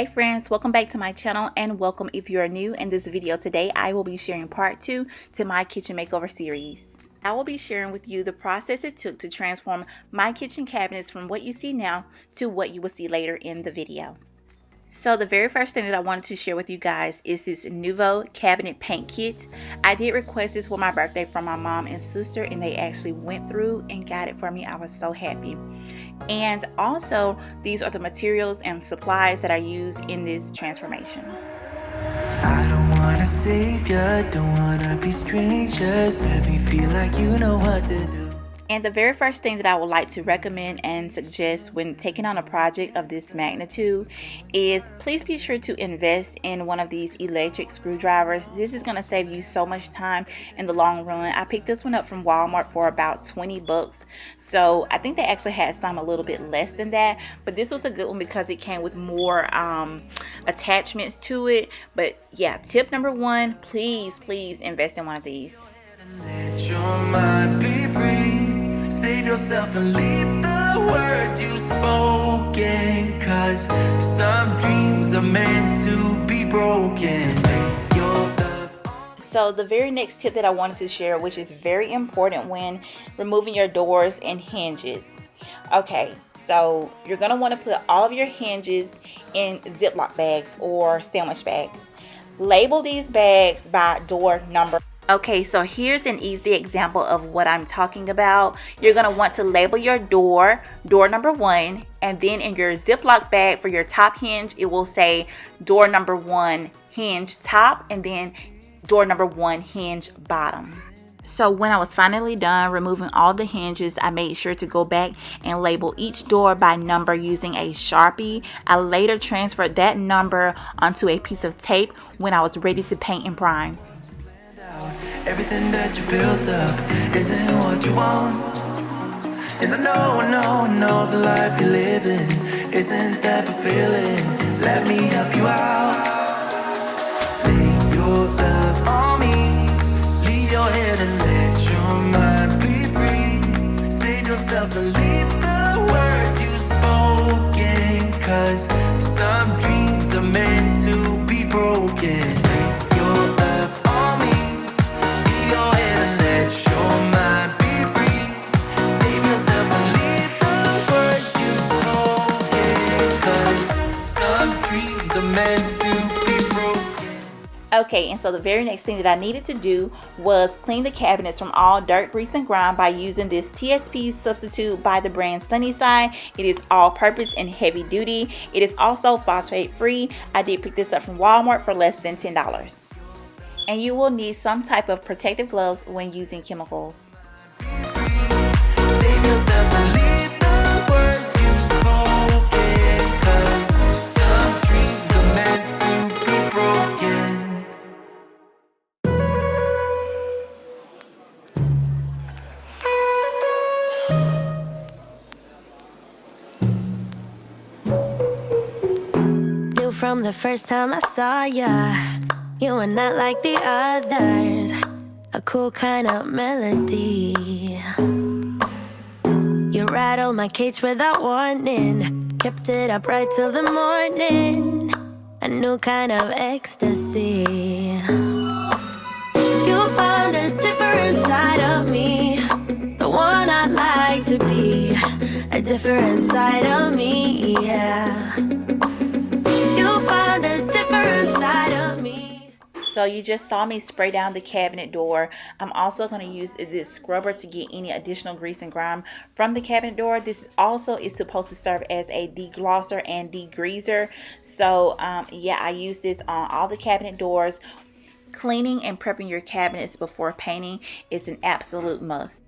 Hey friends, welcome back to my channel and welcome if you are new. In this video today, I will be sharing part 2 to my kitchen makeover series. I will be sharing with you the process it took to transform my kitchen cabinets from what you see now to what you will see later in the video. So the very first thing that I wanted to share with you guys is this Nuvo cabinet paint kit. I did request this for my birthday from my mom and sister, and they actually went through and got it for me. I was so happy. And also, these are the materials and supplies that I use in this transformation. I don't wanna save ya, don't wanna be strangers. Let me feel like you know what to do. And the very first thing that I would like to recommend and suggest when taking on a project of this magnitude is please be sure to invest in one of these electric screwdrivers. This is going to save you so much time in the long run. I picked this one up from Walmart for about 20 bucks. So I think they actually had some a little bit less than that. But this was a good one because it came with more attachments to it. But yeah, tip number one, please invest in one of these. Let your mind be free. Save yourself and leave the words you've spoken, 'cause some dreams are meant to be broken. Make your love. So the very next tip that I wanted to share, which is very important when removing your doors and hinges. Okay, so you're going to want to put all of your hinges in Ziploc bags or sandwich bags. Label these bags by door number. Okay, so here's an easy example of what I'm talking about. You're going to want to label your door number 1, and then in your Ziploc bag for your top hinge, it will say door number 1 hinge top, and then door number 1 hinge bottom. So when I was finally done removing all the hinges, I made sure to go back and label each door by number using a Sharpie. I later transferred that number onto a piece of tape when I was ready to paint and prime. Everything that you built up isn't what you want. And I know the life you're living isn't that fulfilling. Let me help you out. Lay your love on me. Leave your head and let your mind be free. Save yourself and leave the words you've spoken, 'cause some dreams are meant to be broken. Lay your love on me. Okay, and so the very next thing that I needed to do was clean the cabinets from all dirt, grease, and grime by using this TSP substitute by the brand Sunnyside. It is all-purpose and heavy-duty. It is also phosphate-free. I did pick this up from Walmart for less than $10. And you will need some type of protective gloves when using chemicals. From the first time I saw ya, you were not like the others. A cool kind of melody. You rattled my cage without warning, kept it up right till the morning. A new kind of ecstasy. You found a different side of me, the one I'd like to be. A different side of me, yeah. Find a different side of me. So you just saw me spray down the cabinet door. I'm also going to use this scrubber to get any additional grease and grime from the cabinet door. This also is supposed to serve as a deglosser and degreaser. So yeah, I use this on all the cabinet doors. Cleaning and prepping your cabinets before painting is an absolute must.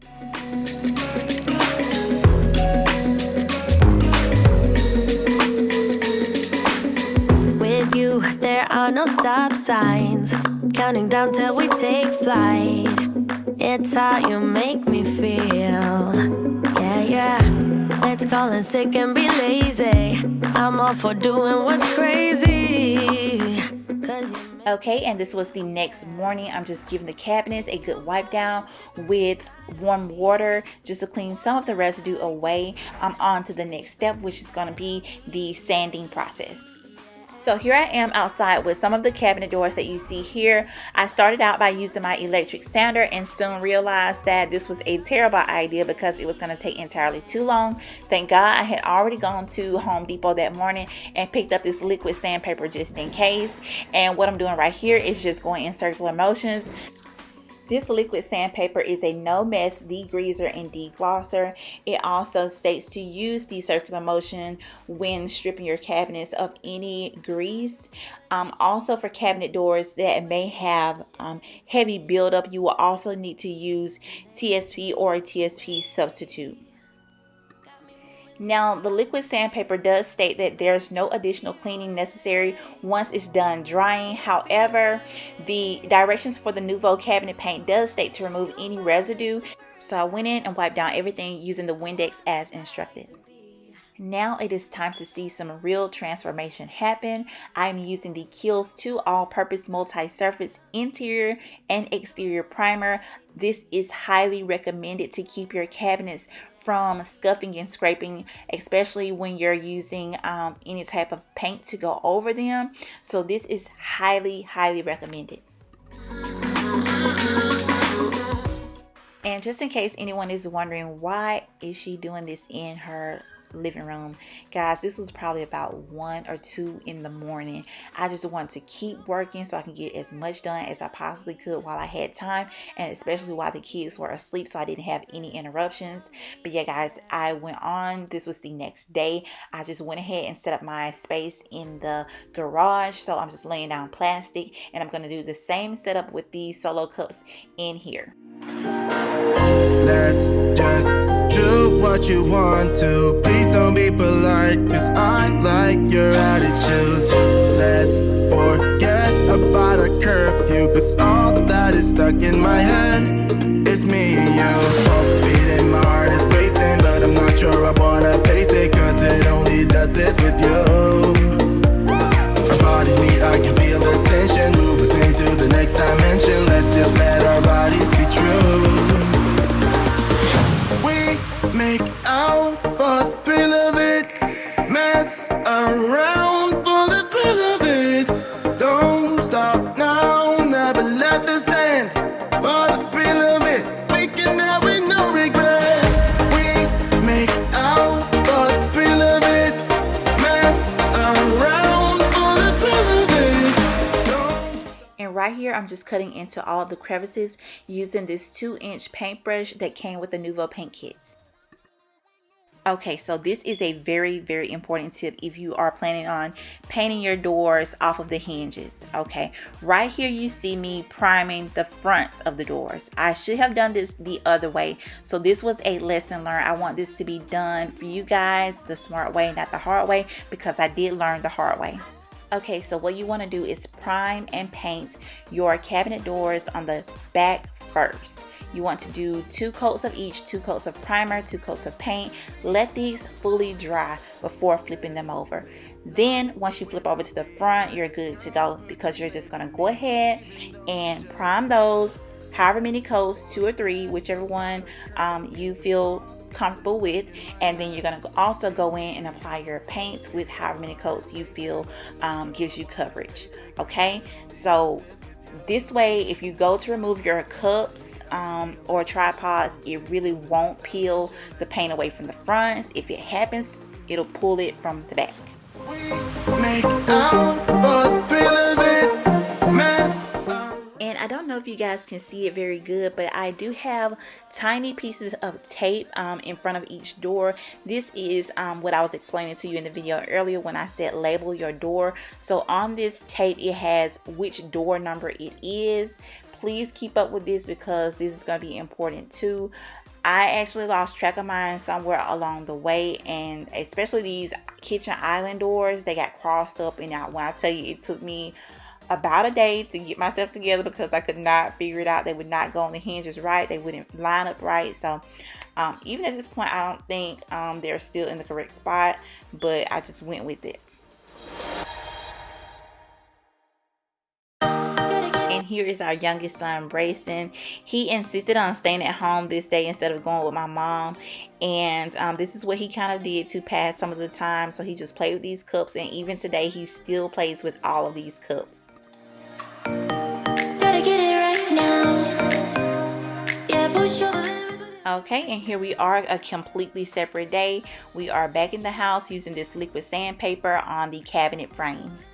There are no stop signs, counting down till we take flight. It's how you make me feel. Yeah. Let's call in sick and be lazy. I'm all for doing what's crazy. Okay, and this was the next morning. I'm just giving the cabinets a good wipe down with warm water just to clean some of the residue away. I'm on to the next step, which is going to be the sanding process. So here I am outside with some of the cabinet doors that you see here. I started out by using my electric sander and soon realized that this was a terrible idea because it was going to take entirely too long. Thank God I had already gone to Home Depot that morning and picked up this liquid sandpaper just in case. And what I'm doing right here is just going in circular motions. This liquid sandpaper is a no mess degreaser and deglosser. It also states to use the circular motion when stripping your cabinets of any grease. Also for cabinet doors that may have heavy buildup, you will also need to use TSP or a TSP substitute. Now, the liquid sandpaper does state that there's no additional cleaning necessary once it's done drying. However, the directions for the Nuvo cabinet paint does state to remove any residue. So I went in and wiped down everything using the Windex as instructed. Now it is time to see some real transformation happen. I'm using the KILZ 2 all-purpose multi-surface interior and exterior primer. This is highly recommended to keep your cabinets from scuffing and scraping, especially when you're using any type of paint to go over them. So this is highly recommended. And just in case anyone is wondering, why is she doing this in her living room? Guys, this was probably about 1 or 2 in the morning. I just wanted to keep working so I can get as much done as I possibly could while I had time, and especially while the kids were asleep, so I didn't have any interruptions. But yeah guys, I went on. This was the next day. I just went ahead and set up my space in the garage. So I'm just laying down plastic, and I'm going to do the same setup with these solo cups in here. Let's just do what you want to. Please don't be polite, cause I like your attitude. Let's forget about a curfew, cause all that is stuck in my head is me and you. Both speed and my heart is racing, but I'm not sure I wanna pace it, cause it only does this with you. Our bodies meet, I can feel the tension. Move us into the next dimension. Let's just let our bodies be true. We make out for the thrill of it, mess around for the thrill of it. Don't stop now, never let this end. For the thrill of it, we can have with no regret. We make out for the thrill of it, mess around for the thrill of it. And right here, I'm just cutting into all of the crevices using this 2-inch paintbrush that came with the Nuvo paint kits. Okay, so this is a very important tip if you are planning on painting your doors off of the hinges. Okay, right here you see me priming the fronts of the doors. I should have done this the other way, so this was a lesson learned. I want this to be done for you guys the smart way, not the hard way, because I did learn the hard way. Okay, so what you want to do is prime and paint your cabinet doors on the back first. You want to do 2 coats of each, 2 coats of primer, 2 coats of paint. Let these fully dry before flipping them over. Then once you flip over to the front, you're good to go, because you're just going to go ahead and prime those however many coats, 2 or 3, whichever one you feel comfortable with. And then you're going to also go in and apply your paints with however many coats you feel gives you coverage. Okay, so this way, if you go to remove your cups or tripods, it really won't peel the paint away from the fronts. If it happens, it'll pull it from the back. We make out for the thrill of it, mess. And I don't know if you guys can see it very good, but I do have tiny pieces of tape in front of each door. This is what I was explaining to you in the video earlier when I said label your door. So on this tape, it has which door number it is. Please keep up with this because this is going to be important too. I actually lost track of mine somewhere along the way, and especially these kitchen island doors, they got crossed up. And now when I tell you, it took me about a day to get myself together because I could not figure it out. They would not go on the hinges right. They wouldn't line up right. So even at this point, I don't think they're still in the correct spot, but I just went with it. And And here is our youngest son, Brayson. He insisted on staying at home this day instead of going with my mom. And this is what he kind of did to pass some of the time. So he just played with these cups, and even today he still plays with all of these cups. Gotta get it right now. Yeah, push over limits with you. Okay, and here we are, a completely separate day. We are back in the house using this liquid sandpaper on the cabinet frames.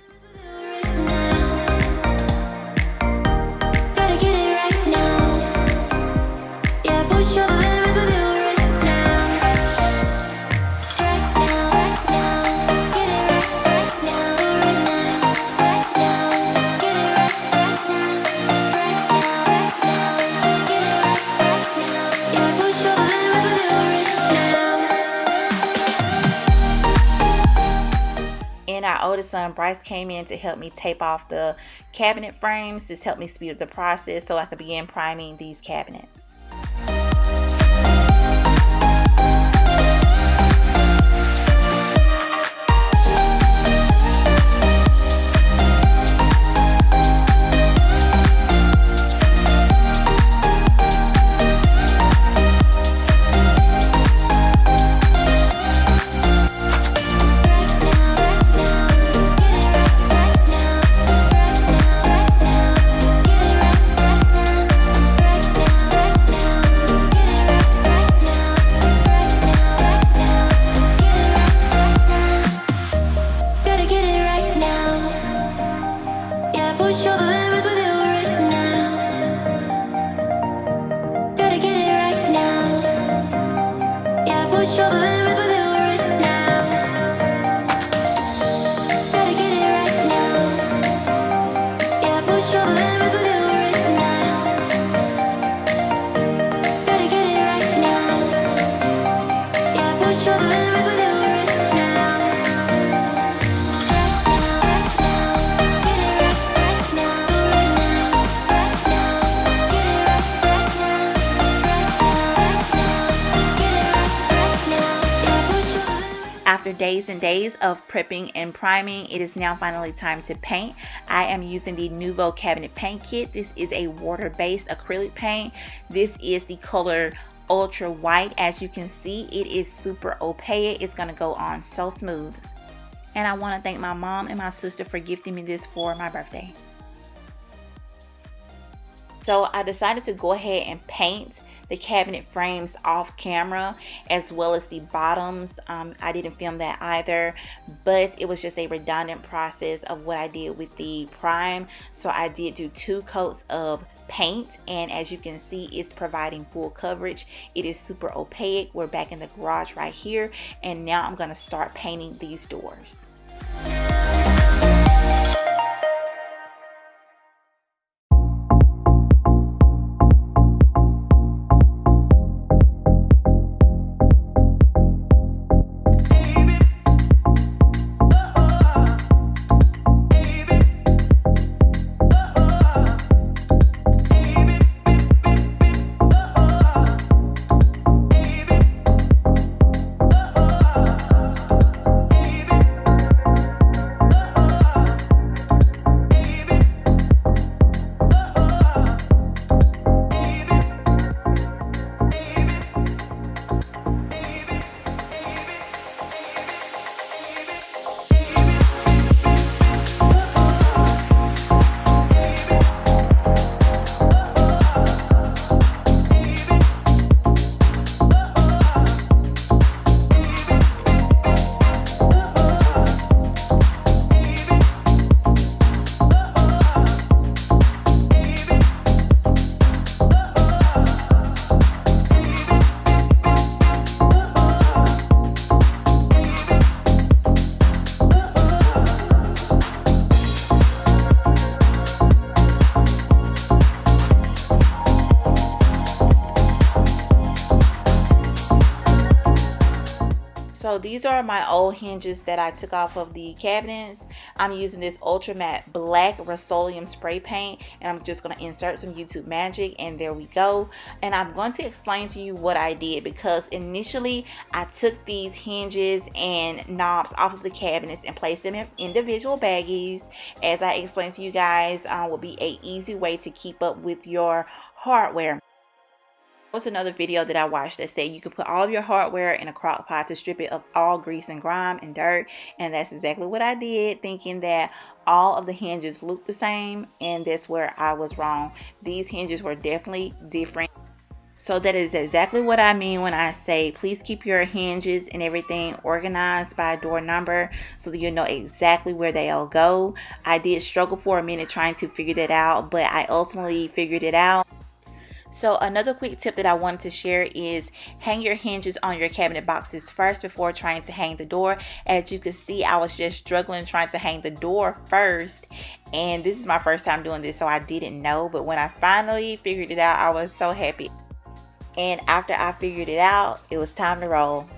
And our oldest son, Bryce, came in to help me tape off the cabinet frames. This helped me speed up the process so I could begin priming these cabinets. After days and days of prepping and priming, it is now finally time to paint. I am using the Nuvo cabinet paint kit. This is a water-based acrylic paint. This is the color Ultra White. As you can see, it is super opaque. It's going to go on so smooth. And I want to thank my mom and my sister for gifting me this for my birthday. So I decided to go ahead and paint the cabinet frames off camera, as well as the bottoms. I didn't film that either, but it was just a redundant process of what I did with the prime. So I did do 2 coats of paint, and as you can see, it's providing full coverage. It is super opaque. We're back in the garage right here, and now I'm going to start painting these doors. these are my old hinges that I took off of the cabinets. I'm using this ultra matte black Rust-Oleum spray paint, and I'm just going to insert some YouTube magic, and there we go. And I'm going to explain to you what I did, because initially I took these hinges and knobs off of the cabinets and placed them in individual baggies. As I explained to you guys, will be a easy way to keep up with your hardware. Was another video that I watched that said you can put all of your hardware in a crock pot to strip it of all grease and grime and dirt, and that's exactly what I did, thinking that all of the hinges looked the same, and that's where I was wrong. These hinges were definitely different. So that is exactly what I mean when I say please keep your hinges and everything organized by door number so that you know exactly where they'll go. I did struggle for a minute trying to figure that out, but I ultimately figured it out. So another quick tip that I wanted to share is hang your hinges on your cabinet boxes first before trying to hang the door. As you can see, I was just struggling trying to hang the door first, and this is my first time doing this, so I didn't know. But when I finally figured it out, I was so happy. And after I figured it out, it was time to roll.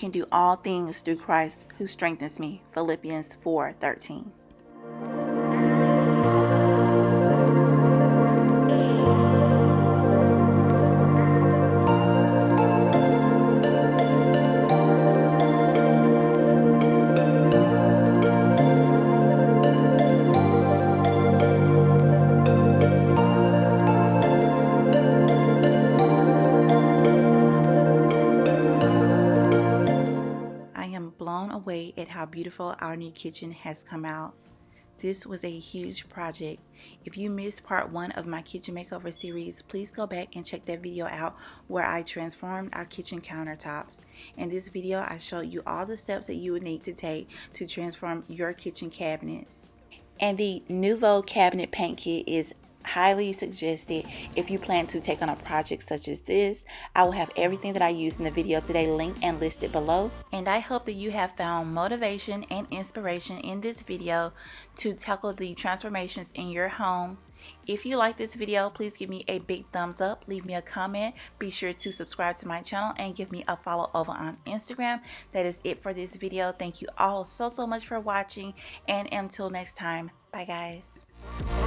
can do all things through Christ who strengthens me. Philippians 4:13. Blown away at how beautiful our new kitchen has come out. This was a huge project. If you missed part 1 of my kitchen makeover series, please go back and check that video out where I transformed our kitchen countertops. In this video, I showed you all the steps that you would need to take to transform your kitchen cabinets. And the Nuvo cabinet paint kit is highly suggested if you plan to take on a project such as this. I will have everything that I used in the video today linked and listed below. And I hope that you have found motivation and inspiration in this video to tackle the transformations in your home. If you like this video, please give me a big thumbs up, leave me a comment, be sure to subscribe to my channel, and give me a follow over on Instagram. That is it for this video. Thank you all so much for watching, and until next time, bye guys.